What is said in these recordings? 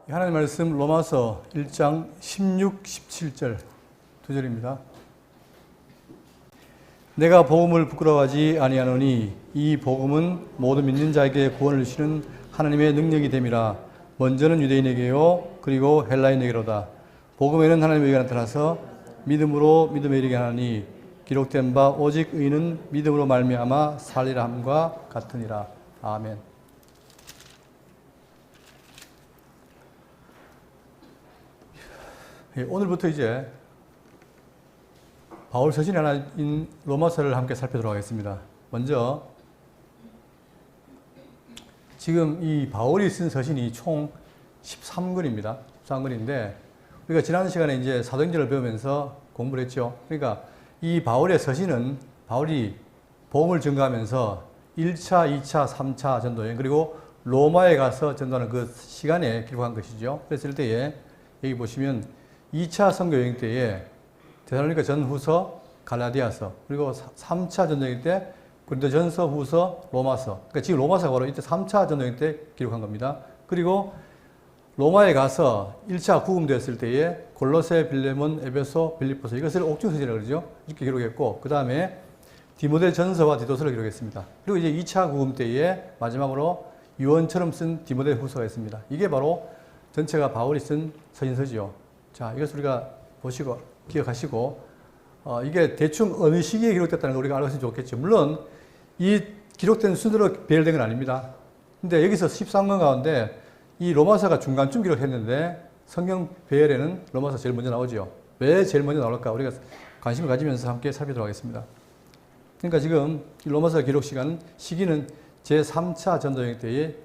하나님 말씀 로마서 1장 16, 17절 두 절입니다. 내가 복음을 부끄러워하지 아니하노니 이 복음은 모든 믿는 자에게 구원을 주시는 하나님의 능력이 됨이라. 먼저는 유대인에게요 그리고 헬라인에게로다. 복음에는 하나님의 의가 나타나서 믿음으로 믿음에 이르게 하나니 기록된 바 오직 의인은 믿음으로 말미암아 살리라 함과 같으니라. 아멘. 오늘부터 이제 바울 서신이 하나인 로마서를 함께 살펴보도록 하겠습니다. 먼저 지금 이 바울이 쓴 서신이 총 13권입니다. 13권인데 우리가 지난 시간에 이제 사도행전을 배우면서 공부를 했죠. 그러니까 이 바울의 서신은 바울이 복음을 전가하면서 1차, 2차, 3차 전도여행 그리고 로마에 가서 전도하는 그 시간에 기록한 것이죠. 그랬을 때에 여기 보시면 2차 선교 여행 때에 데살로니가 전후서, 갈라디아서, 그리고 3차 전도여행 때 고린도전서, 후서, 로마서. 그러니까 지금 로마서가 바로 이때 3차 전도여행 때 기록한 겁니다. 그리고 로마에 가서 1차 구금되었을 때에 골로새, 빌레몬, 에베소, 빌립보서 이것을 옥중서신이라고 그러죠. 이렇게 기록했고 그 다음에 디모데전서와 디도서를 기록했습니다. 그리고 이제 2차 구금 때에 마지막으로 유언처럼 쓴 디모데 후서가 있습니다. 이게 바로 전체가 바울이 쓴 서신서지요. 자, 이것을 우리가 보시고, 기억하시고, 이게 대충 어느 시기에 기록됐다는 걸 우리가 알고 있으면 좋겠죠. 물론, 이 기록된 순서로 배열된 건 아닙니다. 근데 여기서 13권 가운데 이 로마서가 중간쯤 기록했는데 성경 배열에는 로마서 제일 먼저 나오죠. 왜 제일 먼저 나올까? 우리가 관심을 가지면서 함께 살펴보도록 하겠습니다. 그러니까 지금 이 로마서 기록 시기는 제3차 전도여행 때에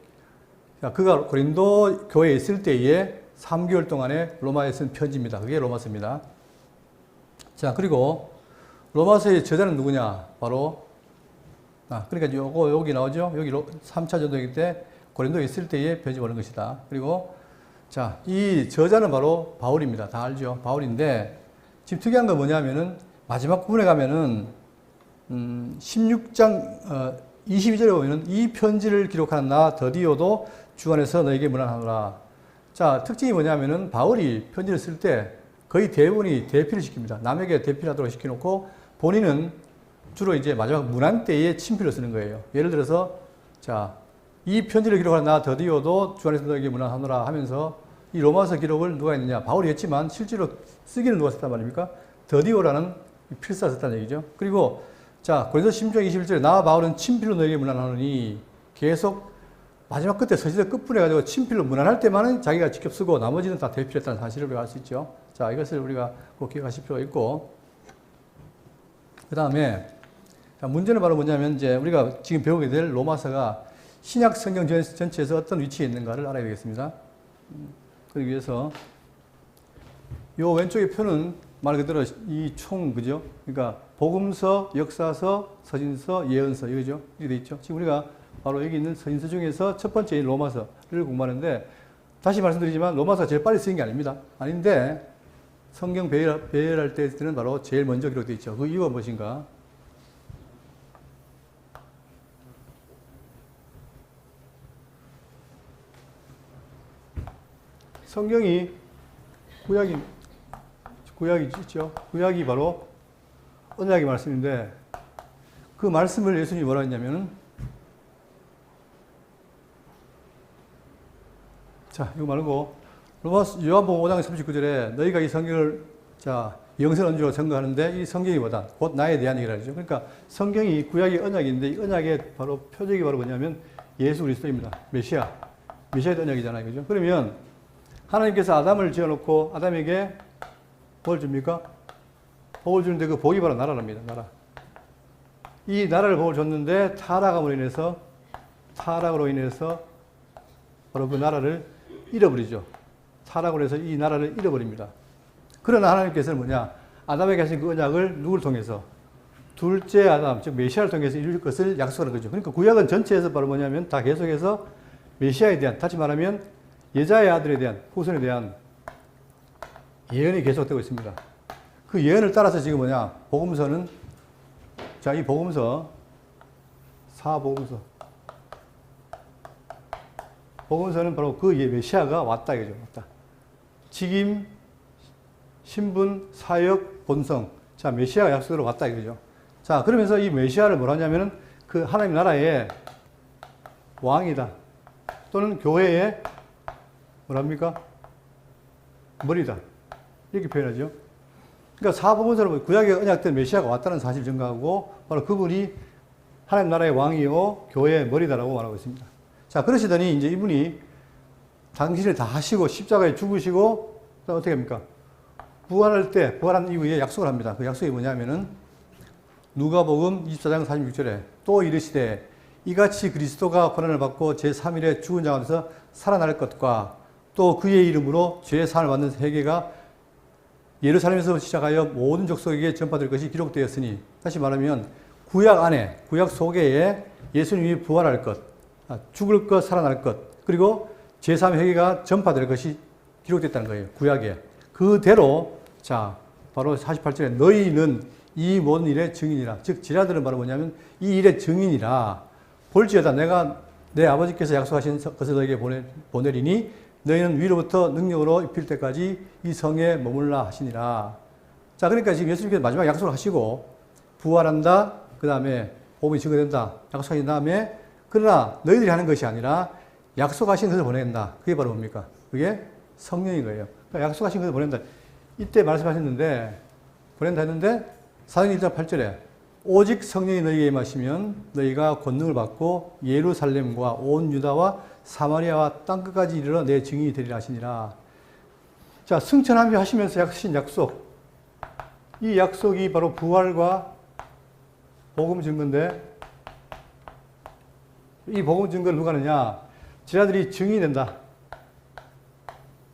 그가 고린도 교회에 있을 때에 3개월 동안에 로마에 쓴 편지입니다. 그게 로마서입니다. 자, 그리고 로마서의 저자는 누구냐? 바로, 그러니까 여기 나오죠? 여기 3차 전도여행 때 고린도에 있을 때에 편지 보낸 것이다. 그리고, 자, 이 저자는 바로 바울입니다. 다 알죠? 바울인데, 지금 특이한 건 뭐냐면은, 마지막 부분에 가면은, 16장, 22절에 보면은, 이 편지를 기록한 나 더디오도 주 안에서 너에게 문안하노라. 자, 특징이 뭐냐면은 바울이 편지를 쓸 때 거의 대부분이 대피를 시킵니다. 남에게 대피하도록 시켜놓고 본인은 주로 이제 마지막 문안 때에 친필을 쓰는 거예요. 예를 들어서, 자, 이 편지를 기록한 나 더디오도 주 안에서 너에게 문안하노라 하면서 이 로마서 기록을 누가 했느냐? 바울이 했지만 실제로 쓰기는 누가 썼단 말입니까? 더디오라는 필사가 썼다는 얘기죠. 그리고, 자, 고린도서 16장 21절에 나 바울은 친필로 너에게 문안하노니 계속 마지막 끝에 서신서 끝부분에 가지고 친필로 문안할 때만은 자기가 직접 쓰고 나머지는 다 대필했다는 사실을 우리가 알 수 있죠. 자, 이것을 우리가 꼭 기억하실 필요가 있고. 그 다음에, 문제는 바로 뭐냐면 이제 우리가 지금 배우게 될 로마서가 신약 성경 전체에서 어떤 위치에 있는가를 알아야 되겠습니다. 그러기 위해서, 요 왼쪽의 표는 말 그대로 이 총, 그죠? 그러니까 복음서, 역사서, 서신서, 예언서, 이거죠? 이렇게 돼 있죠. 지금 우리가 바로 여기 있는 서신서 중에서 첫 번째인 로마서를 공부하는데 다시 말씀드리지만 로마서가 제일 빨리 쓰인 게 아닙니다. 아닌데 성경 배열할 때는 바로 제일 먼저 기록되어 있죠. 그 이유가 무엇인가? 성경이 구약이 있죠. 구약이 바로 언약의 말씀인데 그 말씀을 예수님이 뭐라 했냐면은 자, 이거 말고 요한복음 5장 39절에 너희가 이 성경을 자 영생 언주로 증거하는데 이 성경이 뭐다? 곧 나에 대한 얘기를 하죠. 그러니까 성경이 구약의 언약인데 이 언약의 바로 표적이 바로 뭐냐면 예수 그리스도입니다. 메시아의 언약이잖아요. 그죠? 그러면 하나님께서 아담을 지어놓고 아담에게 뭘 줍니까? 복을 주는데 그 복이 바로 나라랍니다. 나라. 이 나라를 복을 줬는데 타락으로 인해서 바로 그 나라를 잃어버리죠. 타락으로 해서 이 나라를 잃어버립니다. 그러나 하나님께서는 뭐냐? 아담에게 하신 그 언약을 누구를 통해서? 둘째 아담, 즉 메시아를 통해서 이룰 것을 약속하는 거죠. 그러니까 구약은 전체에서 바로 뭐냐면 다 계속해서 메시아에 대한, 다시 말하면 여자의 아들에 대한, 후손에 대한 예언이 계속되고 있습니다. 그 예언을 따라서 지금 뭐냐? 복음서는, 자, 이 복음서, 사복음서, 복음서는 바로 그 메시아가 왔다 이거죠. 왔다. 직임, 신분, 사역, 본성. 자, 메시아가 약속으로 왔다 이거죠. 자, 그러면서 이 메시아를 뭐라 하냐면은 그 하나님 나라의 왕이다. 또는 교회의 뭐랍니까? 머리다. 이렇게 표현하죠. 그러니까 사복음서로 구약의 언약된 메시아가 왔다는 사실을 증거하고 바로 그분이 하나님 나라의 왕이요 교회의 머리다라고 말하고 있습니다. 자, 그러시더니 이제 이분이 당신을 다 하시고 십자가에 죽으시고 어떻게 합니까? 부활할 때 부활한 이후에 약속을 합니다. 그 약속이 뭐냐면은 누가복음 24장 46절에 또 이르시되 이같이 그리스도가 고난을 받고 제3일에 죽은 자 가운데서 살아날 것과 또 그의 이름으로 죄의 사함을 받는 세계가 예루살렘에서 시작하여 모든 족속에게 전파될 것이 기록되었으니, 다시 말하면 구약 안에, 구약 속에 예수님이 부활할 것, 죽을 것, 살아날 것, 그리고 제3회개가 전파될 것이 기록됐다는 거예요. 구약에. 그대로 자 바로 48절에 너희는 이 모든 일의 증인이라. 즉 제자들은 바로 뭐냐면 이 일의 증인이라. 볼지어다 내가 내 아버지께서 약속하신 것을 너에게 보내리니 너희는 위로부터 능력으로 입힐 때까지 이 성에 머물라 하시니라. 자, 그러니까 지금 예수님께서 마지막 약속을 하시고 부활한다. 그 다음에 복음이 증거된다. 약속하신 다음에 그러나 너희들이 하는 것이 아니라 약속하신 것을 보낸다. 그게 바로 뭡니까? 그게 성령인 거예요. 그러니까 약속하신 것을 보낸다. 이때 말씀하셨는데 보낸다 했는데 사도행 1장 8절에 오직 성령이 너희에게 임하시면 너희가 권능을 받고 예루살렘과 온 유다와 사마리아와 땅끝까지 이르러 내 증인이 되리라 하시니라. 자, 승천하며 하시면서 하신 약속. 이 약속이 바로 부활과 복음 증거인데 이 복음 증거를 누가 하느냐? 제자들이 증인이 된다.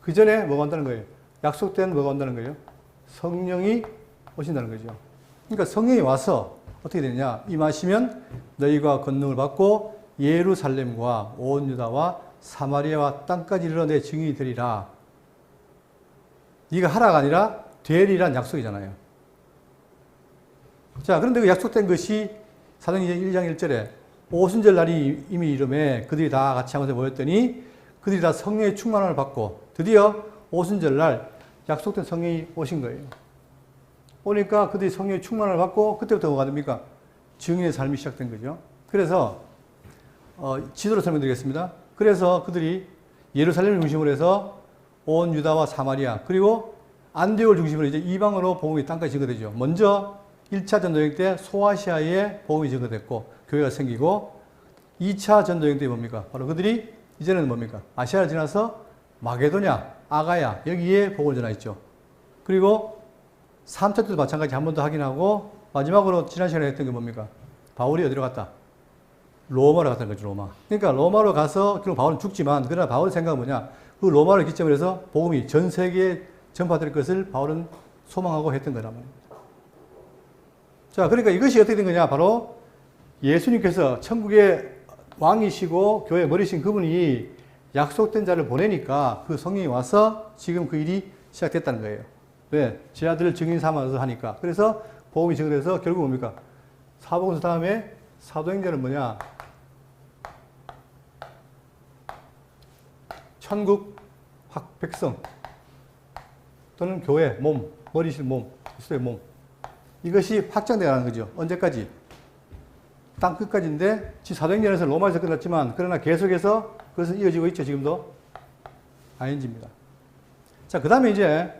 그 전에 뭐가 온다는 거예요? 약속된 뭐가 온다는 거예요? 성령이 오신다는 거죠. 그러니까 성령이 와서 어떻게 되느냐? 임하시면 너희가 권능을 받고 예루살렘과 온 유다와 사마리아와 땅까지 이르러 내 증인이 되리라. 네가 하라가 아니라 되리란 약속이잖아요. 자, 그런데 그 약속된 것이 사도행전 1장 1절에 오순절 날이 이미 이름에 그들이 다 같이 한 곳에 모였더니 그들이 다 성령의 충만함을 받고 드디어 오순절 날 약속된 성령이 오신 거예요. 오니까 그들이 성령의 충만함을 받고 그때부터 뭐가 됩니까? 증인의 삶이 시작된 거죠. 그래서 지도로 설명드리겠습니다. 그래서 그들이 예루살렘을 중심으로 해서 온 유다와 사마리아 그리고 안디옥을 중심으로 이제 이방으로 복음이 땅까지 증거되죠. 먼저 1차 전도여행 때 소아시아에 복음이 증거됐고 교회가 생기고 2차 전도여행 때 뭡니까? 바로 그들이 이제는 뭡니까? 아시아를 지나서 마게도냐, 아가야 여기에 복음을 전하였죠. 그리고 3차 때도 마찬가지 한 번 더 확인하고 마지막으로 지난 시간에 했던 게 뭡니까? 바울이 어디로 갔다? 로마로 갔다는 거죠. 로마. 그러니까 로마로 가서 결국 바울은 죽지만 그러나 바울의 생각은 뭐냐? 그 로마를 기점으로 해서 복음이 전 세계에 전파될 것을 바울은 소망하고 했던 거란 말입니다. 자, 그러니까 이것이 어떻게 된 거냐? 바로 예수님께서 천국의 왕이시고 교회 머리신 그분이 약속된 자를 보내니까 그 성령이 와서 지금 그 일이 시작됐다는 거예요. 왜? 제자들을 증인 삼아서 하니까. 그래서 복음이 증거돼서 결국 뭡니까? 사복음서 다음에 사도행전은 뭐냐? 천국 백성 또는 교회 몸, 머리신 몸, 그리스도의 몸. 이것이 확장되어가는 거죠. 언제까지? 땅 끝까지인데 사도행전에서 로마에서 끝났지만 그러나 계속해서 그것은 이어지고 있죠. 지금도. ING입니다. 자, 그 다음에 이제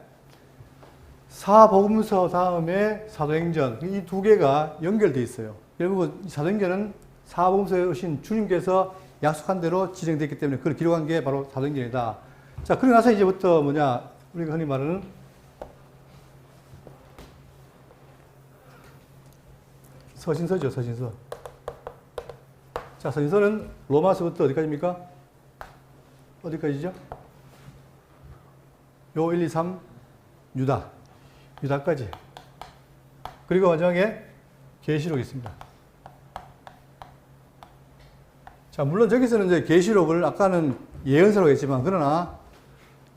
사복음서 다음에 사도행전 이 두 개가 연결되어 있어요. 결국 사도행전은 사복음서에 오신 주님께서 약속한 대로 진행됐기 때문에 그걸 기록한 게 바로 사도행전이다. 자, 그러고 나서 이제부터 뭐냐? 우리가 흔히 말하는 서신서죠. 서신서. 자, 서신서는 로마서부터 어디까지입니까? 어디까지죠? 요 1, 2, 3 유다까지. 그리고 마지막에 계시록이 있습니다. 자, 물론 저기서는 이제 계시록을 아까는 예언서라고 했지만 그러나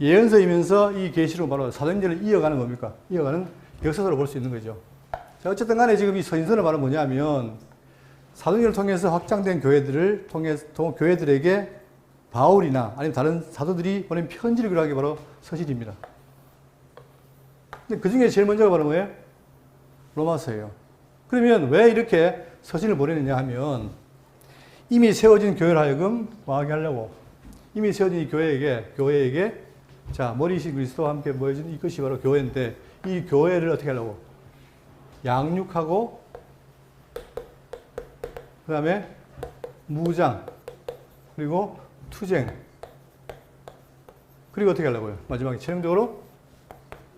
예언서이면서 이 계시록 바로 사도행전을 이어가는 겁니까? 이어가는 역사서로 볼 수 있는 거죠. 자, 어쨌든 간에 지금 이 서신서는 바로 뭐냐면 사도행전을 통해서 확장된 교회들을 통해서 교회들에게 바울이나 아니면 다른 사도들이 보낸 편지를 기록한 게 바로 서신입니다. 근데 그 중에 제일 먼저가 바로 뭐예요? 로마서예요. 그러면 왜 이렇게 서신을 보내느냐 하면 이미 세워진 교회를 하여금 망하게 하려고 이미 세워진 이 교회에게 자, 머리이신 그리스도와 함께 모여진 이것이 바로 교회인데 이 교회를 어떻게 하려고? 양육하고 그 다음에 무장 그리고 투쟁 그리고 어떻게 하려고요? 마지막에 최종적으로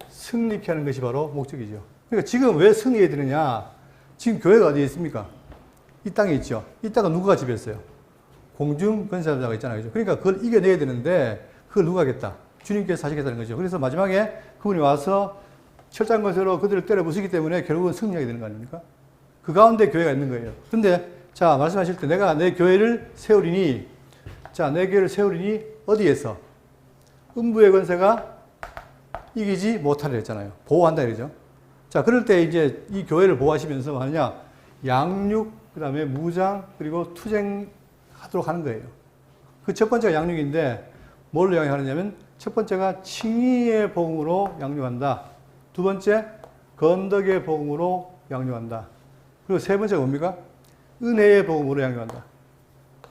승리케 하는 것이 바로 목적이죠. 그러니까 지금 왜 승리해야 되느냐? 지금 교회가 어디에 있습니까? 이 땅에 있죠. 이 땅은 누가 지배했어요? 공중 권세자가 있잖아요. 그죠? 그러니까 그걸 이겨내야 되는데 그걸 누가 하겠다? 주님께서 하시겠다는 거죠. 그래서 마지막에 그분이 와서 철장 것으로 그들을 때려 부수기 때문에 결국은 승리하게 되는 거 아닙니까? 그 가운데 교회가 있는 거예요. 근데 자, 말씀하실 때 내가 내 교회를 세우리니 자, 내 교회를 세우리니 어디에서? 음부의 권세가 이기지 못하려 했잖아요. 보호한다 이러죠. 자, 그럴 때 이제 이 교회를 보호하시면서 뭐 하느냐? 양육, 그 다음에 무장, 그리고 투쟁하도록 하는 거예요. 그 첫 번째가 양육인데 뭘로 양육하느냐면 첫 번째가 칭의의 복음으로 양육한다. 두 번째, 건덕의 복음으로 양육한다. 그리고 세 번째가 뭡니까? 은혜의 복음으로 양육한다.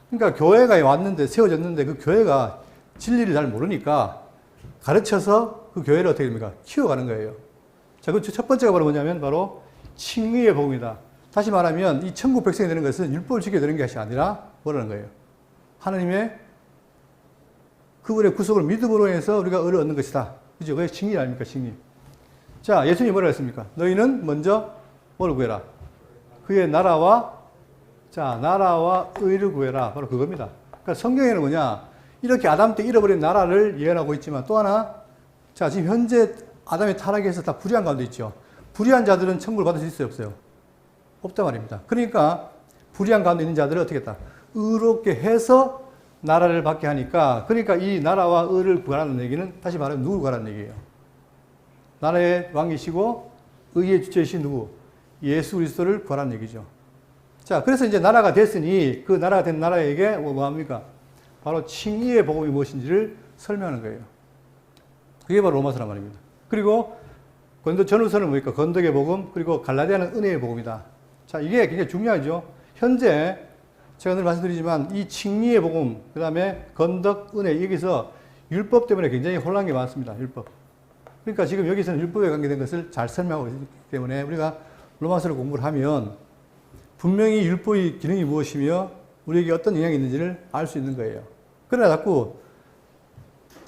그러니까 교회가 왔는데, 세워졌는데 그 교회가 진리를 잘 모르니까 가르쳐서 그 교회를 어떻게 됩니까? 키워가는 거예요. 자, 그 첫 번째가 바로 뭐냐면 바로 칭의의 복음이다. 다시 말하면 이 천국 백성이 되는 것은 율법을 지켜야 되는 것이 아니라 뭐라는 거예요? 하나님의 그분의 구속을 믿음으로 해서 우리가 의를 얻는 것이다. 그죠? 그게 칭의 아닙니까? 칭의. 자, 예수님이 뭐라고 했습니까? 너희는 먼저 뭐를 구해라? 그의 나라와 의를 구해라. 바로 그겁니다. 그러니까 성경에는 뭐냐? 이렇게 아담 때 잃어버린 나라를 예언하고 있지만 또 하나, 자, 지금 현재 아담의 타락에서 다 불의한 가운데 있죠. 불의한 자들은 천국을 받을 수 있어요? 없어요? 없단 말입니다. 그러니까 불의한 가운데 있는 자들을 어떻게 했다? 의롭게 해서 나라를 받게 하니까, 그러니까 이 나라와 의를 구하라는 얘기는 다시 말하면 누굴 구하라는 얘기예요? 나라의 왕이시고 의의 주체이신 누구? 예수 그리스도를 구하라는 얘기죠. 자, 그래서 이제 나라가 됐으니 그 나라가 된 나라에게 뭐합니까? 바로 칭의의 복음이 무엇인지를 설명하는 거예요. 그게 바로 로마서란 말입니다. 그리고 전후서는 뭡니까? 건덕의 복음, 그리고 갈라디아는 은혜의 복음이다. 자, 이게 굉장히 중요하죠. 현재 제가 늘 말씀드리지만 이 칭의의 복음, 그 다음에 건덕, 은혜, 여기서 율법 때문에 굉장히 혼란한 게 많습니다. 율법. 그러니까 지금 여기서는 율법에 관계된 것을 잘 설명하고 있기 때문에 우리가 로마서를 공부를 하면 분명히 율법의 기능이 무엇이며 우리에게 어떤 영향이 있는지를 알 수 있는 거예요. 그러나 자꾸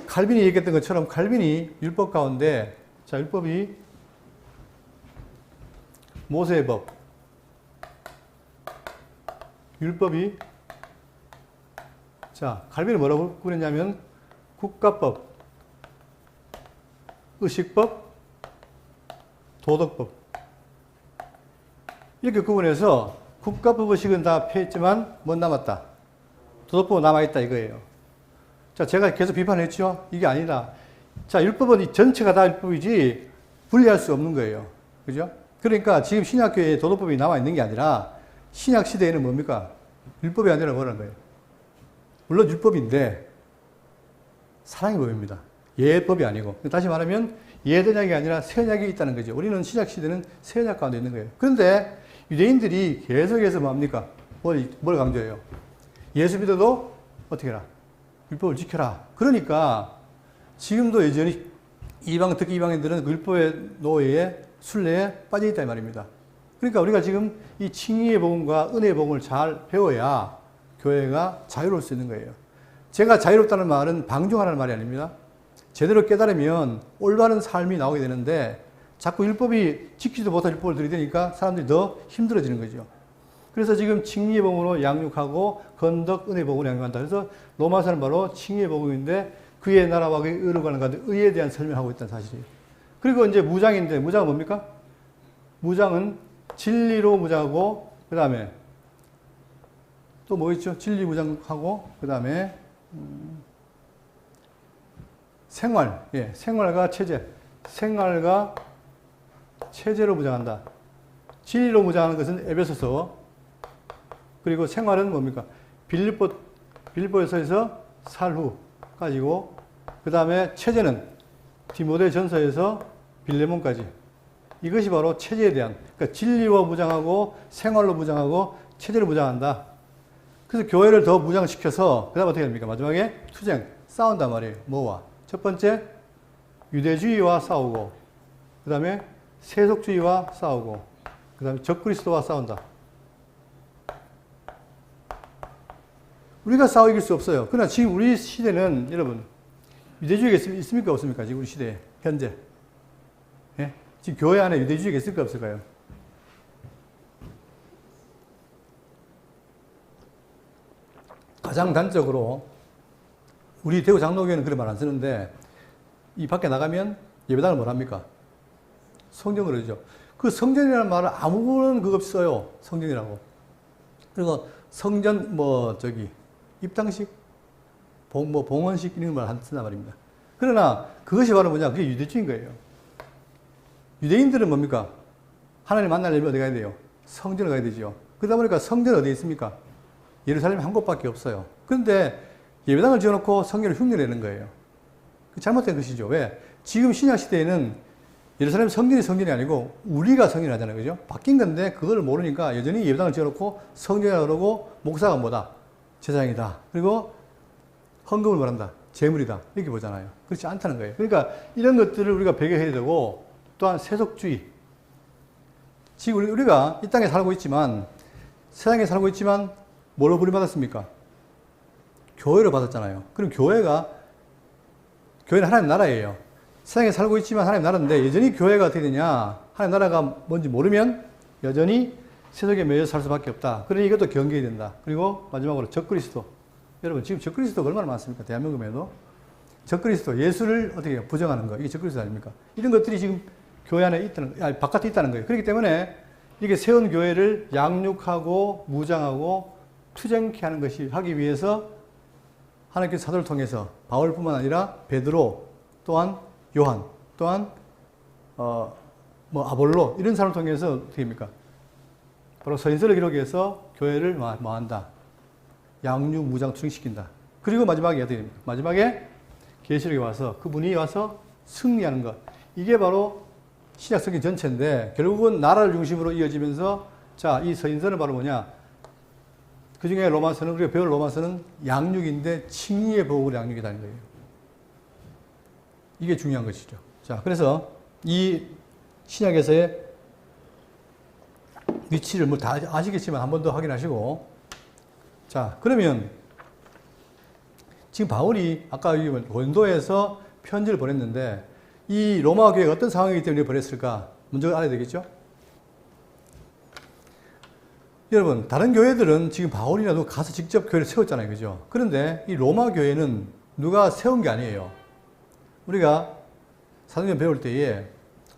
칼빈이 얘기했던 것처럼 칼빈이 율법 가운데, 자, 율법이 모세의 법, 율법이, 자, 칼빈이 뭐라고 구분했냐면 국가법, 의식법, 도덕법. 이렇게 구분해서 국가법 의식은 다 폐했지만 뭐 남았다? 도덕법은 남아있다 이거예요. 자, 제가 계속 비판했죠? 이게 아니다. 자, 율법은 이 전체가 다 율법이지 분리할 수 없는 거예요. 그죠? 그러니까 지금 신약교회에 도덕법이 남아있는 게 아니라 신약 시대에는 뭡니까? 율법이 아니라 뭐라는 거예요? 물론 율법인데 사랑의 법입니다. 예법이 아니고. 다시 말하면 예언약이 아니라 새언약이 있다는 거죠. 우리는 신약 시대는 새언약 가운데 있는 거예요. 그런데 유대인들이 계속해서 뭡니까? 뭘 강조해요? 예수 믿어도 어떻게 해라? 율법을 지켜라. 그러니까 지금도 여전히 특히 이방인들은 그 율법의 노예에 순례에 빠져 있다 이 말입니다. 그러니까 우리가 지금 이 칭의의 복음과 은혜의 복음을 잘 배워야 교회가 자유로울 수 있는 거예요. 제가 자유롭다는 말은 방종하라는 말이 아닙니다. 제대로 깨달으면 올바른 삶이 나오게 되는데 자꾸 율법이 지키지도 못할 율법을 들이대니까 사람들이 더 힘들어지는 거죠. 그래서 지금 칭의의 복음으로 양육하고 건덕, 은혜의 복음으로 양육한다. 그래서 로마서는 바로 칭의의 복음인데 그의 나라와 그의 의를 구하는 가운데 의에 대한 설명을 하고 있다는 사실이에요. 그리고 이제 무장인데 무장은 뭡니까? 무장은 진리로 무장하고 그 다음에 또 뭐 있죠? 진리 무장하고 그 다음에 생활, 생활과 체제, 생활과 체제로 무장한다. 진리로 무장하는 것은 에베소서. 그리고 생활은 뭡니까? 빌립보에서에서 살후까지고, 그 다음에 체제는 디모데 전서에서 빌레몬까지. 이것이 바로 체제에 대한, 그러니까 진리로 무장하고 생활로 무장하고 체제를 무장한다. 그래서 교회를 더 무장시켜서 그 다음 어떻게 됩니까? 마지막에 투쟁, 싸운단 말이에요. 뭐와? 첫 번째 유대주의와 싸우고, 그 다음에 세속주의와 싸우고, 그 다음에 적그리스도와 싸운다. 우리가 싸워 이길 수 없어요. 그러나 지금 우리 시대는 여러분 유대주의가 있습니까? 없습니까? 지금 우리 시대에 현재. 예? 지금 교회 안에 유대주의가 있을까 없을까요? 가장 단적으로 우리 대구 장로교회는 그런 말 안 쓰는데 이 밖에 나가면 예배당을 뭘 합니까? 성전으로 하죠. 그 성전이라는 말을 아무런 그거 없이 써요. 성전이라고. 그리고 성전 입당식, 봉헌식 이런 말 쓴단 말입니다. 그러나 그것이 바로 뭐냐? 그게 유대주의인 거예요. 유대인들은 뭡니까? 하나님 만나려면 어디 가야 돼요? 성전을 가야 되죠. 그러다 보니까 성전 어디에 있습니까? 예루살렘에 한 곳밖에 없어요. 그런데 예배당을 지어놓고 성전을 흉내내는 거예요. 잘못된 것이죠. 왜? 지금 신약 시대에는 예루살렘 성전이 아니고 우리가 성전을 하잖아요. 그죠? 바뀐 건데 그걸 모르니까 여전히 예배당을 지어놓고 성전이라고 그러고 목사가 뭐다? 제사장이다. 그리고 헌금을 말한다. 재물이다. 이렇게 보잖아요. 그렇지 않다는 거예요. 그러니까 이런 것들을 우리가 배경해야 되고, 또한 세속주의. 지금 우리가 이 땅에 살고 있지만, 세상에 살고 있지만 뭘로 부름받았습니까? 교회로 받았잖아요. 그럼 교회는 하나님 나라예요. 세상에 살고 있지만 하나님 나라인데 여전히 교회가 어떻게 되냐? 하나님 나라가 뭔지 모르면 여전히 세속에 매여 살 수밖에 없다. 그러니 이것도 경계해야 된다. 그리고 마지막으로 적그리스도. 여러분 지금 적그리스도가 얼마나 많습니까? 대한민국에도. 적그리스도, 예수를 어떻게 해요? 부정하는 거. 이게 적그리스도 아닙니까? 이런 것들이 지금 교회 안에 바깥에 있다는 거예요. 그렇기 때문에 이게 세운 교회를 양육하고 무장하고 투쟁케 하는 것이 하기 위해서 하나님께서 사도를 통해서 바울뿐만 아니라 베드로, 또한 요한, 또한 아볼로 이런 사람을 통해서 어떻게 합니까? 바로 서신서를 기록해서 교회를 뭐한다? 양육, 무장, 투쟁시킨다. 그리고 마지막에 어떻게 됩니까? 마지막에 계시록에 와서 그분이 와서 승리하는 것. 이게 바로 신약 성경 전체인데 결국은 나라를 중심으로 이어지면서 자, 이 서신서는 바로 뭐냐? 그 중에 로마서는, 우리가 배울 로마서는 양육인데 칭의의 보복으로 양육이라는 거예요. 이게 중요한 것이죠. 자, 그래서 이 신약에서의 위치를 뭐 다 아시겠지만 한 번 더 확인하시고, 자, 그러면 지금 바울이 아까 고린도에서 편지를 보냈는데 이 로마 교회가 어떤 상황이기 때문에 보냈을까? 먼저 알아야 되겠죠? 여러분, 다른 교회들은 지금 바울이나 누가 가서 직접 교회를 세웠잖아요. 그죠? 그런데 이 로마 교회는 누가 세운 게 아니에요. 우리가 사도행전 배울 때에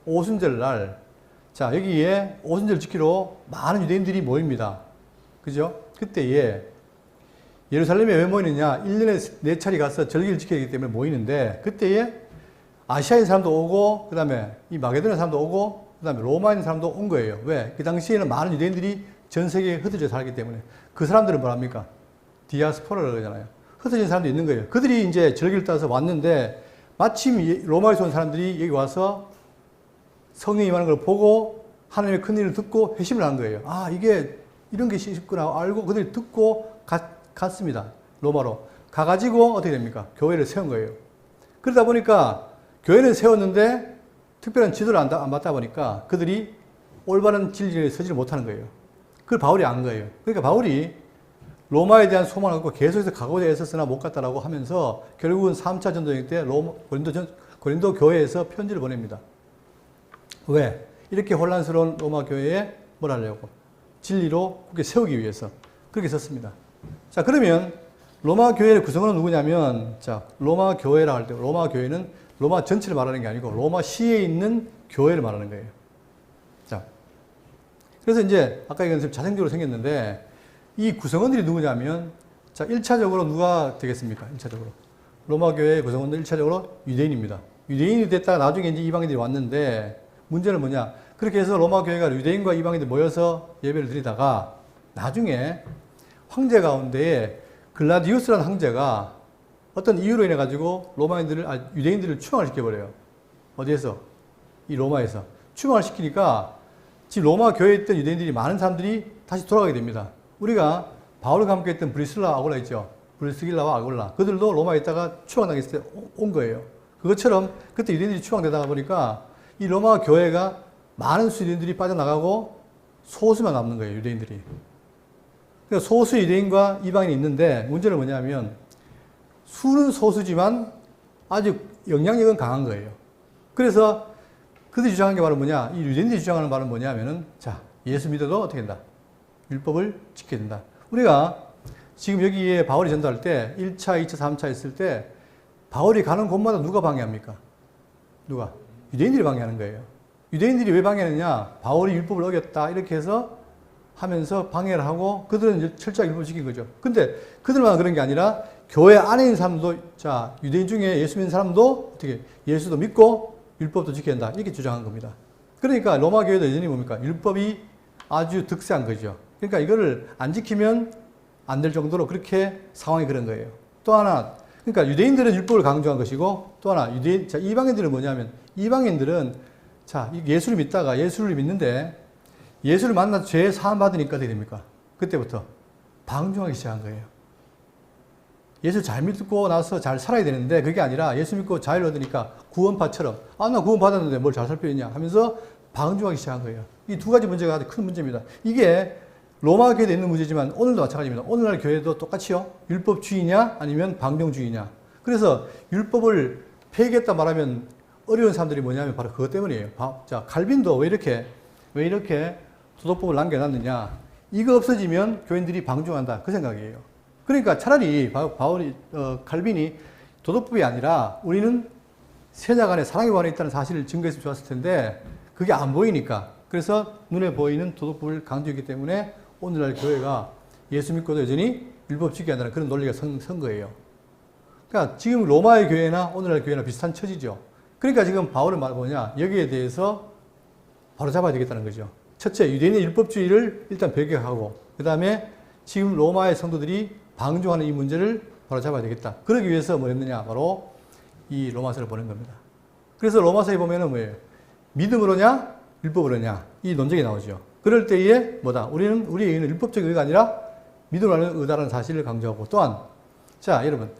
오순절 날, 자, 여기에 오순절 지키러 많은 유대인들이 모입니다. 그죠? 그때에 예루살렘에 왜 모이느냐? 1년에 4차례 가서 절기를 지켜야 하기 때문에 모이는데, 그때에 아시아인 사람도 오고, 그 다음에 이 마게도냐 사람도 오고, 그 다음에 로마인 사람도 온 거예요. 왜? 그 당시에는 많은 유대인들이 전 세계에 흩어져 살기 때문에. 그 사람들은 뭐랍니까? 디아스포라라고 그러잖아요. 흩어진 사람도 있는 거예요. 그들이 이제 절기를 따라서 왔는데, 마침 로마에서 온 사람들이 여기 와서 성령이 임하는 걸 보고 하나님의 큰 일을 듣고 회심을 한 거예요. 아, 이게 이런 게 있구나 알고 그들이 듣고 갔습니다. 로마로. 가가지고 어떻게 됩니까? 교회를 세운 거예요. 그러다 보니까 교회는 세웠는데 특별한 지도를 안 받다 보니까 그들이 올바른 진리를 서지를 못하는 거예요. 그걸 바울이 안 거예요. 그러니까 바울이 로마에 대한 소망을 갖고 계속해서 가고자 했었으나 못 갔다라고 하면서 결국은 3차 전도여행 때 고린도 교회에서 편지를 보냅니다. 왜? 이렇게 혼란스러운 로마 교회에 뭘 하려고? 진리로 굳게 세우기 위해서 그렇게 썼습니다. 자, 그러면 로마 교회의 구성원은 누구냐면, 자, 로마 교회라 할 때 로마 교회는 로마 전체를 말하는 게 아니고 로마 시에 있는 교회를 말하는 거예요. 자, 그래서 이제 아까 이건 좀 자생적으로 생겼는데 이 구성원들이 누구냐면, 자, 1차적으로 누가 되겠습니까? 1차적으로. 로마 교회의 구성원들 1차적으로 유대인입니다. 유대인이 됐다가 나중에 이제 이방인들이 왔는데 문제는 뭐냐? 그렇게 해서 로마 교회가 유대인과 이방인들 모여서 예배를 드리다가 나중에 황제 가운데에 글라디우스라는 황제가 어떤 이유로 인해 가지고 유대인들을 추방을 시켜버려요. 어디에서? 이 로마에서. 추방을 시키니까 지금 로마 교회에 있던 유대인들이 많은 사람들이 다시 돌아가게 됩니다. 우리가 바울과 함께 했던 브리슬라, 아굴라 있죠. 브리스길라와 아굴라. 그들도 로마에 있다가 추방당했을 때 온 거예요. 그것처럼 그때 유대인들이 추방되다가 보니까 이 로마 교회가 많은 유대인들이 빠져나가고 소수만 남는 거예요. 유대인들이. 그러니까 소수 유대인과 이방인이 있는데 문제는 뭐냐면 수는 소수지만 아주 영향력은 강한 거예요. 그래서 그들이 주장한 게 바로 뭐냐? 이 유대인들이 주장하는 바로 뭐냐면은 자, 예수 믿어도 어떻게 된다? 율법을 지켜야 된다. 우리가 지금 여기에 바울이 전도할 때 1차, 2차, 3차 했을 때 바울이 가는 곳마다 누가 방해합니까? 누가? 유대인들이 방해하는 거예요. 유대인들이 왜 방해하느냐? 바울이 율법을 어겼다 이렇게 해서 하면서 방해를 하고 그들은 철저하게 율법을 지킨 거죠. 근데 그들만 그런 게 아니라 교회 안에 있는 사람도 자, 유대인 중에 예수 믿는 사람도 어떻게 예수도 믿고 율법도 지켜야 된다. 이렇게 주장한 겁니다. 그러니까 로마 교회도 여전히 뭡니까? 율법이 아주 득세한 거죠. 그러니까 이거를 안 지키면 안 될 정도로 그렇게 상황이 그런 거예요. 또 하나, 그러니까 유대인들은 율법을 강조한 것이고 또 하나 이방인들은 뭐냐면 이방인들은 자, 예수를 믿다가 예수를 믿는데 예수를 만나서 죄 사함 받으니까 어떻게 됩니까? 그때부터 방종하기 시작한 거예요. 예수 잘 믿고 나서 잘 살아야 되는데 그게 아니라 예수 믿고 자유를 얻으니까 구원파처럼 아, 나 구원 받았는데 뭘 잘 살 필요 있냐 하면서 방종하기 시작한 거예요. 이 두 가지 문제가 아주 큰 문제입니다. 이게 로마 교회에 있는 문제지만 오늘도 마찬가지입니다. 오늘날 교회도 똑같이요. 율법주의냐 아니면 방종주의냐. 그래서 율법을 폐기했다 말하면 어려운 사람들이 뭐냐면 바로 그것 때문이에요. 자, 칼빈도 왜 이렇게 도덕법을 남겨놨느냐. 이거 없어지면 교인들이 방종한다. 그 생각이에요. 그러니까 차라리 칼빈이 도덕법이 아니라 우리는 세자 간에 사랑에 관해 있다는 사실을 증거했으면 좋았을 텐데 그게 안 보이니까 그래서 눈에 보이는 도덕법을 강조했기 때문에 오늘날 교회가 예수 믿고도 여전히 율법 지켜야 한다는 그런 논리가 선 거예요. 그러니까 지금 로마의 교회나 오늘날 교회나 비슷한 처지죠. 그러니까 지금 바울은 뭐냐 여기에 대해서 바로 잡아야 되겠다는 거죠. 첫째, 유대인의 율법주의를 일단 배격하고 그 다음에 지금 로마의 성도들이 방종하는 이 문제를 바로 잡아야 되겠다. 그러기 위해서 뭐 했느냐? 바로 이 로마서를 보낸 겁니다. 그래서 로마서에 보면은 뭐예요? 믿음으로냐? 율법으로냐? 이 논쟁이 나오죠. 그럴 때에 뭐다? 우리의 의는 율법적 의가 아니라 믿음으로 의다라는 사실을 강조하고 또한 자, 여러분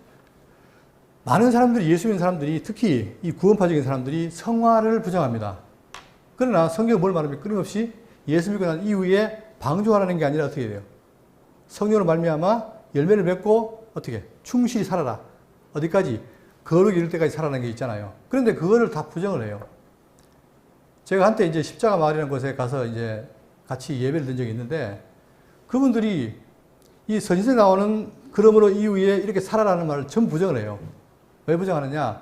많은 사람들이 예수 믿는 사람들이 특히 이 구원파적인 사람들이 성화를 부정합니다. 그러나 성경은 뭘 말합니까? 끊임없이 예수 믿고 난 이후에 방종하라는 게 아니라 어떻게 돼요? 성령으로 말미암아 열매를 맺고 어떻게? 충실히 살아라. 어디까지? 거룩이 이를 때까지 살아라는 게 있잖아요. 그런데 그거를 다 부정을 해요. 제가 한때 이제 십자가 마을이라는 곳에 가서 이제 같이 예배를 드린 적이 있는데 그분들이 이 선지서에 나오는 그러므로 이후에 이렇게 살아라는 말을 전부 부정을 해요. 왜 부정하느냐?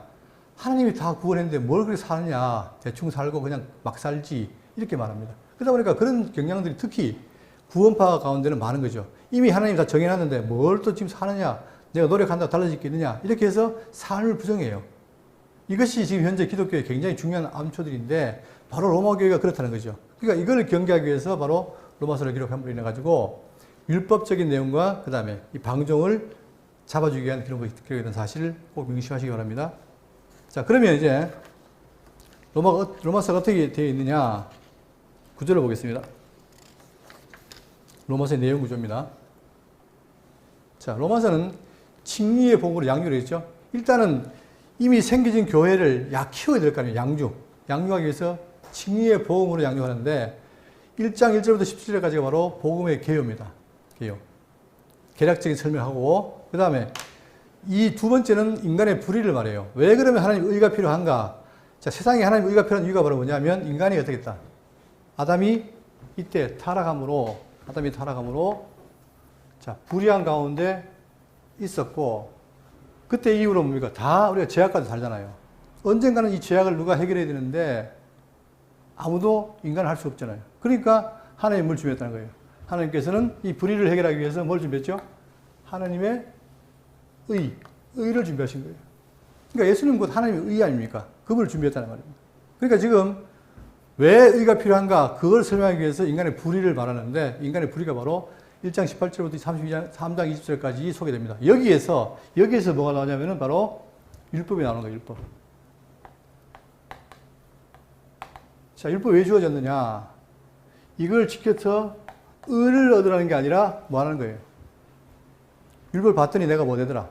하나님이 다 구원했는데 뭘 그렇게 사느냐? 대충 살고 그냥 막 살지. 이렇게 말합니다. 그러다 보니까 그런 경향들이 특히 구원파 가운데는 많은 거죠. 이미 하나님이 다 정해놨는데 뭘 또 지금 사느냐? 내가 노력한다고 달라질 게 있느냐? 이렇게 해서 삶을 부정해요. 이것이 지금 현재 기독교의 굉장히 중요한 암초들인데 바로 로마 교회가 그렇다는 거죠. 그러니까 이걸 경계하기 위해서 바로 로마서를 기록함으로 인해 가지고 율법적인 내용과 그 다음에 이 방종을 잡아주기 위한 기록이 된 사실을 꼭 명심하시기 바랍니다. 자, 그러면 이제 로마서가 어떻게 되어 있느냐? 구절을 보겠습니다. 로마서의 내용 구조입니다. 자, 로마서는 칭의의 복음으로 양육을 했죠. 일단은 이미 생겨진 교회를 키워야 될 거 아니에요. 양육하기 위해서 칭의의 복음으로 양육하는데 1장 1절부터 17절까지가 바로 복음의 개요입니다. 개요. 개략적인 설명하고 그 다음에 이 두 번째는 인간의 불의를 말해요. 왜 그러면 하나님의 의가 필요한가? 자, 세상에 하나님의 의가 필요한 이유가 바로 뭐냐면 인간이 어떻게 했다? 아담이 이때 타락함으로 자, 불의한 가운데 있었고 그때 이후로 뭡니까? 다 우리가 죄악 가운데 살잖아요. 언젠가는 이 죄악을 누가 해결해야 되는데 아무도 인간은 할 수 없잖아요. 그러니까 하나님이 뭘 준비했다는 거예요. 하나님께서는 이 불의를 해결하기 위해서 뭘 준비했죠? 하나님의 의를 준비하신 거예요. 그러니까 예수님은 곧 하나님의 의 아닙니까? 그걸 준비했다는 말입니다. 그러니까 지금 왜 의가 필요한가? 그걸 설명하기 위해서 인간의 불의를 말하는데 인간의 불의가 바로 1장 18절부터 32장, 3장 20절까지 소개됩니다. 여기에서 뭐가 나오냐면은 바로 율법이 나오는 거예요, 율법. 자, 율법이 왜 주어졌느냐? 이걸 지켜서 의를 얻으라는 게 아니라 뭐 하는 거예요? 율법을 봤더니 내가 뭐 되더라?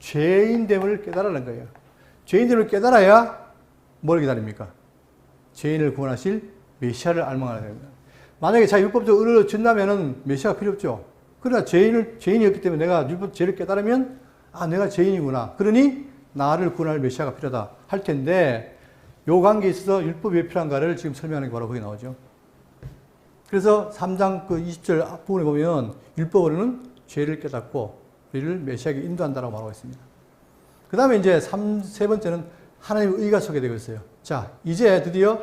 죄인됨을 깨달으라는 거예요. 죄인됨을 깨달아야 뭘 기다립니까? 죄인을 구원하실 메시아를 알망하는 겁니다. 만약에 자기 율법적으로 의를 준다면은 메시아가 필요 없죠. 그러나 죄인이었기 때문에 내가 율법 죄를 깨달으면 아, 내가 죄인이구나. 그러니 나를 구원할 메시아가 필요하다 할 텐데 요 관계에 있어서 율법이 왜 필요한가를 지금 설명하는 게 바로 거기 나오죠. 그래서 3장 그 20절 앞부분에 보면 율법으로는 죄를 깨닫고 우리를 메시아에게 인도한다라고 말하고 있습니다. 그 다음에 이제 세 번째는 하나님의 의가 소개되고 있어요. 자, 이제 드디어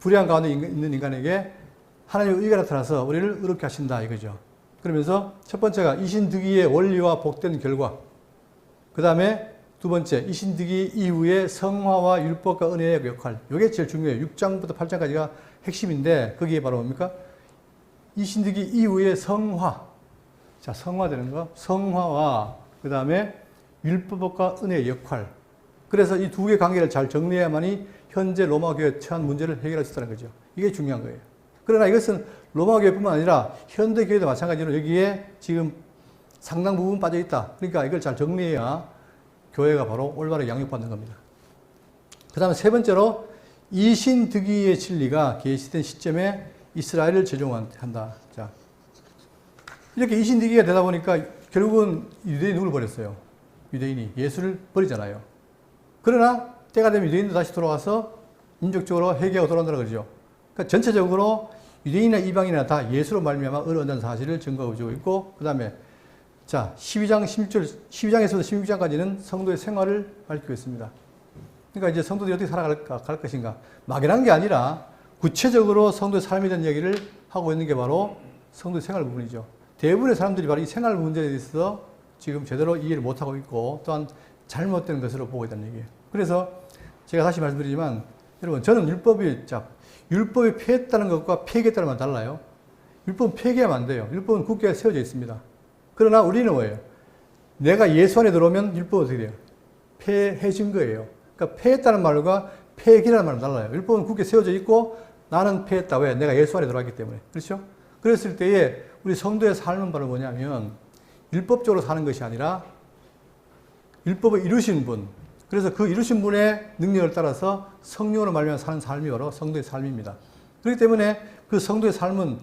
불의한 가운데 있는 인간에게 하나님의 의가 나타나서 우리를 의롭게 하신다 이거죠. 그러면서 첫 번째가 이신득의의 원리와 복된 결과. 그 다음에 두 번째, 이신득의 이후의 성화와 율법과 은혜의 역할. 이게 제일 중요해요. 6장부터 8장까지가 핵심인데 거기에 바로 뭡니까? 이신득의 이후의 성화. 자, 성화되는 거. 성화와 그 다음에 율법과 은혜의 역할. 그래서 이 두 개의 관계를 잘 정리해야만이 현재 로마 교회에 처한 문제를 해결할 수 있다는 거죠. 이게 중요한 거예요. 그러나 이것은 로마 교회뿐만 아니라 현대 교회도 마찬가지로 여기에 지금 상당 부분 빠져 있다. 그러니까 이걸 잘 정리해야 교회가 바로 올바르게 양육받는 겁니다. 그 다음에 세 번째로 이신득의의 진리가 계시된 시점에 이스라엘을 재종한다. 자, 이렇게 이신득의가 되다 보니까 결국은 유대인이 누굴 버렸어요? 유대인이 예수를 버리잖아요. 그러나 때가 되면 유대인도 다시 돌아와서 민족적으로 회개하고 돌아온다는 거죠. 그러니까 전체적으로 유대인이나 이방인이나 다 예수로 말미암아 의를 얻는 사실을 증거하고 주고 있고, 그 다음에 자 12장에서부터 16장까지는 성도의 생활을 밝히고 있습니다. 그러니까 이제 성도들이 어떻게 살아갈 것인가, 막연한 게 아니라 구체적으로 성도의 삶에 대한 얘기를 하고 있는 게 바로 성도의 생활 부분이죠. 대부분의 사람들이 바로 이 생활 문제에 대해서 지금 제대로 이해를 못하고 있고 또한 잘못된 것으로 보고 있다는 얘기예요. 그래서 제가 다시 말씀드리지만 여러분, 저는 율법이 폐했다는 것과 폐기했다는 건 달라요. 율법은 폐기하면 안 돼요. 율법은 굳게 세워져 있습니다. 그러나 우리는 뭐예요? 내가 예수 안에 들어오면 율법은 어떻게 돼요? 폐해진 거예요. 그러니까 폐했다는 말과 폐기라는 말은 달라요. 율법은 굳게 세워져 있고 나는 폐했다. 왜? 내가 예수 안에 들어왔기 때문에. 그렇죠? 그랬을 때에 우리 성도의 삶은 바로 뭐냐면 율법적으로 사는 것이 아니라 율법을 이루신 분, 그래서 그 이루신 분의 능력을 따라서 성령으로 말미암아 사는 삶이 바로 성도의 삶입니다. 그렇기 때문에 그 성도의 삶은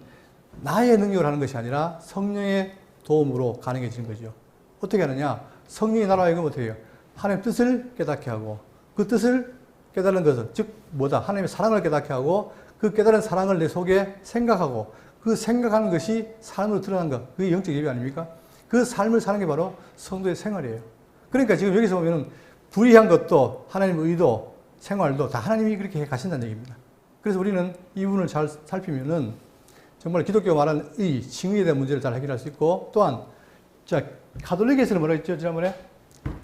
나의 능력을 하는 것이 아니라 성령의 도움으로 가능해지는 거죠. 어떻게 하느냐? 성령이 나로 하여금 어떻게 해요? 하나님의 뜻을 깨닫게 하고, 그 뜻을 깨달은 것은 즉 뭐다? 하나님의 사랑을 깨닫게 하고, 그 깨달은 사랑을 내 속에 생각하고, 그 생각하는 것이 삶으로 드러난 것, 그게 영적 예배 아닙니까? 그 삶을 사는 게 바로 성도의 생활이에요. 그러니까 지금 여기서 보면은 불의한 것도 하나님의 의도, 생활도 다 하나님이 그렇게 해 가신다는 얘기입니다. 그래서 우리는 이 부분을 잘 살피면은 정말 기독교가 말하는 의, 칭의에 대한 문제를 잘 해결할 수 있고, 또한 자 가톨릭에서는 뭐라 했죠? 지난번에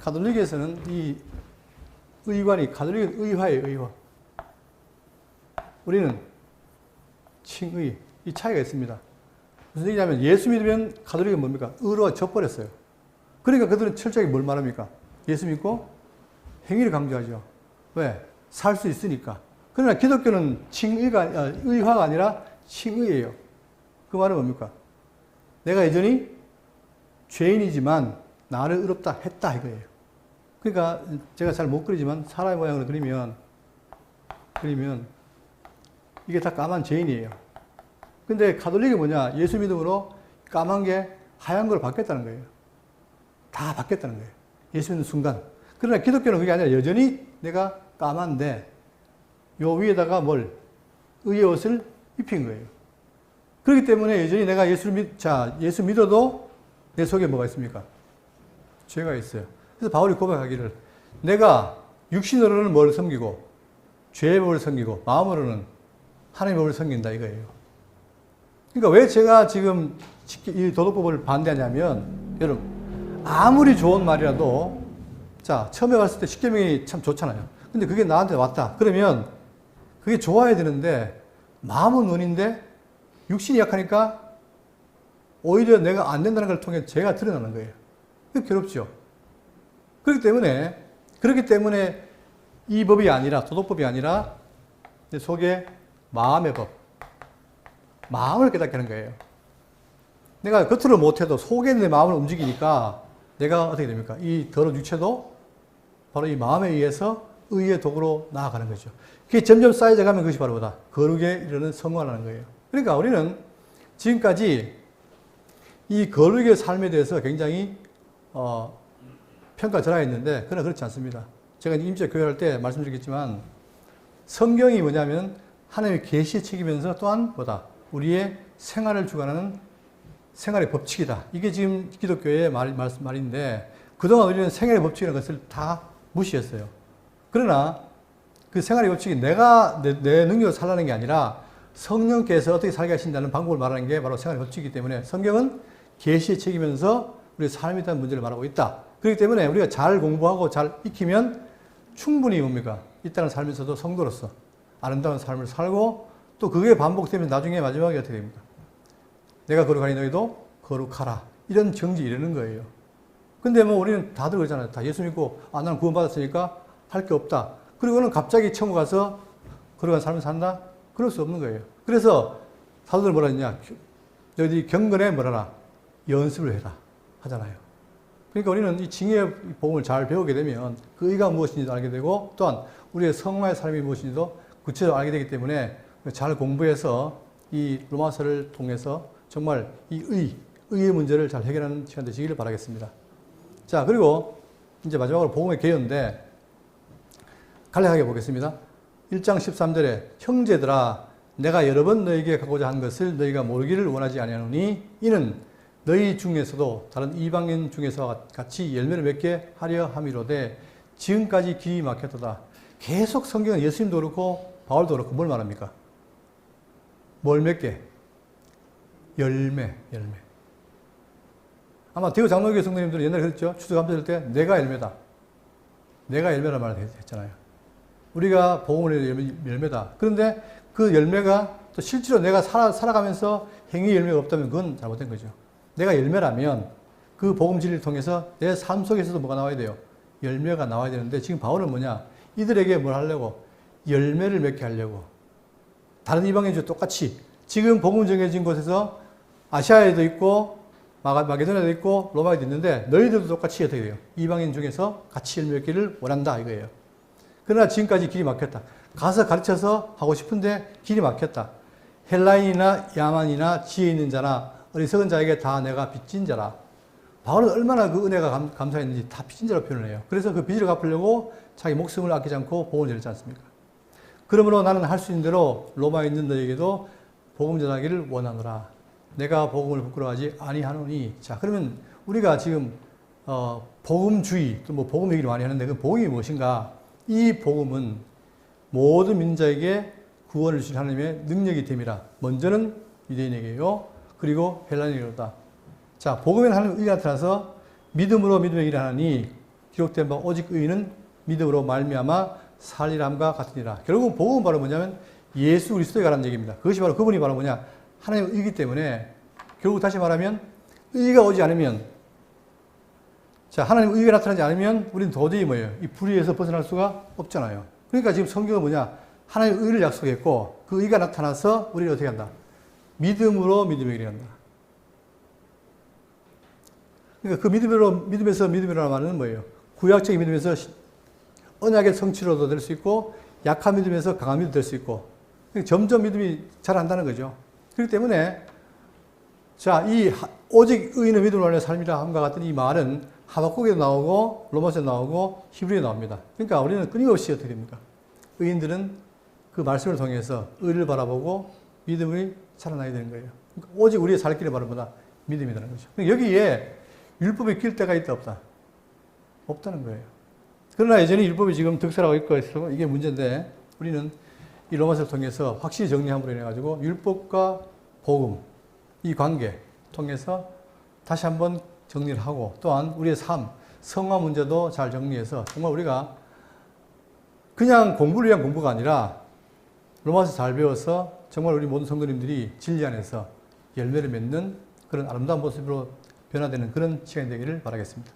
가톨릭에서는 이 의관이 가톨릭은 의화예요, 의화. 우리는 칭의, 이 차이가 있습니다. 무슨 얘기냐면 예수 믿으면 가톨릭은 뭡니까? 의로 져버렸어요. 그러니까 그들은 철저하게 뭘 말합니까? 예수 믿고 행위를 강조하죠. 왜? 살 수 있으니까. 그러나 기독교는 의화가 아니라 칭의예요. 그 말은 뭡니까? 내가 여전히 죄인이지만 나를 의롭다 했다 이거예요. 그러니까 제가 잘 못 그리지만 사람의 모양으로 그리면 이게 다 까만 죄인이에요. 근데 가톨릭이 뭐냐? 예수 믿음으로 까만 게 하얀 걸 받겠다는 거예요. 다 받겠다는 거예요. 예수 믿는 순간. 그러나 기독교는 그게 아니라 여전히 내가 까만데 요 위에다가 의의 옷을 입힌 거예요. 그렇기 때문에 여전히 내가 예수 믿어도 내 속에 뭐가 있습니까? 죄가 있어요. 그래서 바울이 고백하기를 내가 육신으로는 뭘 섬기고 죄의 법을 섬기고 마음으로는 하나님의 법을 섬긴다 이거예요. 그러니까 왜 제가 지금 이 도덕법을 반대하냐면 여러분 아무리 좋은 말이라도 자 처음에 왔을 때 십계명이 참 좋잖아요. 근데 그게 나한테 왔다. 그러면 그게 좋아야 되는데 마음은 원인데 육신이 약하니까 오히려 내가 안 된다는 걸 통해 죄가 드러나는 거예요. 그게 괴롭죠. 그렇기 때문에 이 법이 아니라, 도덕법이 아니라 내 속에 마음의 법, 마음을 깨닫게 하는 거예요. 내가 겉으로 못해도 속에 내 마음을 움직이니까 내가 어떻게 됩니까? 이 더러운 육체도 바로 이 마음에 의해서 의의 도구로 나아가는 거죠. 그게 점점 쌓여져 가면 그것이 바로 뭐다? 거룩에 이르는 성화라는 거예요. 그러니까 우리는 지금까지 이 거룩의 삶에 대해서 굉장히 평가절하했는데 그러나 그렇지 않습니다. 제가 임시적 교회할 때 말씀드리겠지만 성경이 뭐냐면 하나님의 계시의 책이면서 또한 뭐다? 우리의 생활을 주관하는 생활의 법칙이다. 이게 지금 기독교의 말인데 그동안 우리는 생활의 법칙이라는 것을 다 무시했어요. 그러나 그 생활의 법칙이 내가 내 능력으로 살라는 게 아니라 성령께서 어떻게 살게 하신다는 방법을 말하는 게 바로 생활의 법칙이기 때문에 성경은 계시의 책이면서 우리의 삶에 대한 문제를 말하고 있다. 그렇기 때문에 우리가 잘 공부하고 잘 익히면 충분히 뭡니까? 이 땅을 살면서도 성도로서 아름다운 삶을 살고 또 그게 반복되면 나중에 마지막에 어떻게 됩니까? 내가 거룩하니 너희도 거룩하라. 이런 정지에 이르는 거예요. 근데 뭐 우리는 다들 그러잖아요. 다 예수 믿고 나는 구원받았으니까 할 게 없다. 그리고는 갑자기 천국 가서 거룩한 삶을 산다? 그럴 수 없는 거예요. 그래서 사도들 뭐라 했냐? 너희들이 경건에 뭐라라? 연습을 해라. 하잖아요. 그러니까 우리는 이 징의 복음을 잘 배우게 되면 그 의가 무엇인지도 알게 되고 또한 우리의 성화의 삶이 무엇인지도 구체적으로 알게 되기 때문에 잘 공부해서 이 로마서를 통해서 정말 이 의의 문제를 잘 해결하는 시간 되시기를 바라겠습니다. 자, 그리고 이제 마지막으로 복음의 개요인데 간략하게 보겠습니다. 1장 13절에 형제들아 내가 여러 번 너에게 가고자 한 것을 너희가 모르기를 원하지 아니하노니 이는 너희 중에서도 다른 이방인 중에서 같이 열매를 맺게 하려 함이로되 지금까지 길이 막혔도다. 계속 성경은 예수님도 그렇고 바울도 그렇고 뭘 말합니까? 뭘 맺게? 열매. 아마 대구 장로교회 성도님들은 옛날에 그랬죠. 추수감사절 때 내가 열매다. 내가 열매라는 말을 했잖아요. 우리가 복음을 열매다. 그런데 그 열매가 또 실제로 내가 살아가면서 행위 열매가 없다면 그건 잘못된 거죠. 내가 열매라면 그 복음 진리를 통해서 내 삶 속에서도 뭐가 나와야 돼요? 열매가 나와야 되는데 지금 바울은 뭐냐? 이들에게 뭘 하려고? 열매를 맺게 하려고. 다른 이방인들도 똑같이 지금 복음 정해진 곳에서 아시아에도 있고 마게도냐에도 있고 로마에도 있는데 너희들도 똑같이 어떻게 돼요? 이방인 중에서 같이 열매 맺기를 원한다 이거예요. 그러나 지금까지 길이 막혔다. 가서 가르쳐서 하고 싶은데 길이 막혔다. 헬라인이나 야만이나 지혜 있는 자나 어리석은 자에게 다 내가 빚진 자라. 바울은 얼마나 그 은혜가 감사했는지 다 빚진 자로 표현을 해요. 그래서 그 빚을 갚으려고 자기 목숨을 아끼지 않고 복음을 전했지 않습니까? 그러므로 나는 할 수 있는 대로 로마에 있는 너에게도 복음 전하기를 원하노라. 내가 복음을 부끄러워하지 아니하노니. 자, 그러면 우리가 지금 복음주의 또 뭐 복음 얘기를 많이 하는데 그 복음이 무엇인가? 이 복음은 모든 믿는 자에게 구원을 주신 하나님의 능력이 됨이라. 먼저는 유대인에게요. 그리고 헬라인에게로다. 자, 복음에는 하나님의 의가 나타나서 믿음으로 믿음의 일을 하나니 기록된 바 오직 의인은 믿음으로 말미암아 살리람과 같으니라. 결국 복음은 바로 뭐냐면 예수 그리스도에 관한 얘기입니다. 그것이 바로 그분이 바로 뭐냐? 하나님의 의이기 때문에 결국 다시 말하면 의가 오지 않으면 자, 하나님의 의가 나타나지 않으면 우리는 도저히 뭐예요? 이 불의에서 벗어날 수가 없잖아요. 그러니까 지금 성경은 뭐냐? 하나님의 의를 약속했고 그 의가 나타나서 우리를 어떻게 한다? 믿음으로 믿음에 이른다. 그러니까 그 믿음에서 믿음이라는 말은 뭐예요? 구약적인 믿음에서 언약의 성취로도 될 수 있고 약한 믿음에서 강한 믿음도 될 수 있고 점점 믿음이 자란다는 거죠. 그렇기 때문에 자, 이 오직 의인은 믿음으로 말미암아 삶이라 함과 같은 이 말은 하박국에도 나오고 로마서에 나오고 히브리에 나옵니다. 그러니까 우리는 끊임없이 어떻게 됩니까? 의인들은 그 말씀을 통해서 의를 바라보고 믿음이 살아나야 되는 거예요. 그러니까 오직 우리의 살 길이 바로 뭐다? 믿음이라는 거죠. 그러니까 여기에 율법이 낄 데가 있다 없다? 없다는 거예요. 그러나 예전에 율법이 지금 득세라고 있고 이게 문제인데 우리는 이 로마서를 통해서 확실히 정리함으로 인해 가지고 율법과 복음 이 관계 통해서 다시 한번 정리를 하고 또한 우리의 삶, 성화 문제도 잘 정리해서 정말 우리가 그냥 공부를 위한 공부가 아니라 로마서 잘 배워서 정말 우리 모든 성도님들이 진리 안에서 열매를 맺는 그런 아름다운 모습으로 변화되는 그런 시간이 되기를 바라겠습니다.